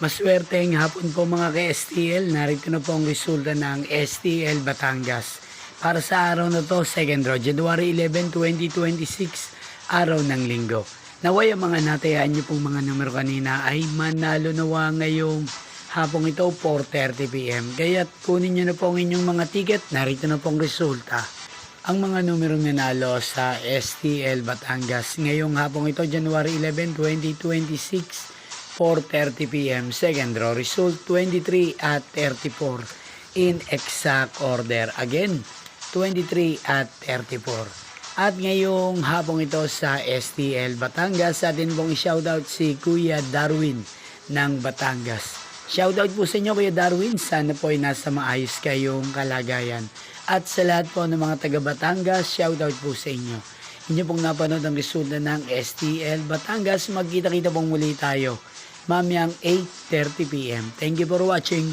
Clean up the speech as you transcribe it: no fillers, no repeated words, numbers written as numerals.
Maswerteng hapon po mga ka-STL. Narito na po ang resulta ng STL Batangas. Para sa araw na to, second draw, January 11, 2026, araw ng linggo. Naway ang mga natayaan niyo pong mga numero kanina ay manalo nawa ngayong hapong ito 4:30 PM. Kaya kunin niyo na po ang inyong mga ticket. Narito na po ang resulta. Ang mga numerong nanalo sa STL Batangas ngayong hapong ito, January 11, 2026, 4:30 PM. Second draw, result 23 at 34 in exact order. Again, 23 at 34. At ngayong hapong ito sa STL Batangas, atin pong i-shoutout si Kuya Darwin ng Batangas. Shoutout po sa inyo, Kuya Darwin. Sana po ay nasa maayos kayong kalagayan. At sa lahat po ng mga taga Batangas, shoutout po sa inyo. Inyo pong napanood ang resulta ng STL Batangas. Magkita-kita pong muli tayo mamayang 8:30 PM. Thank you for watching.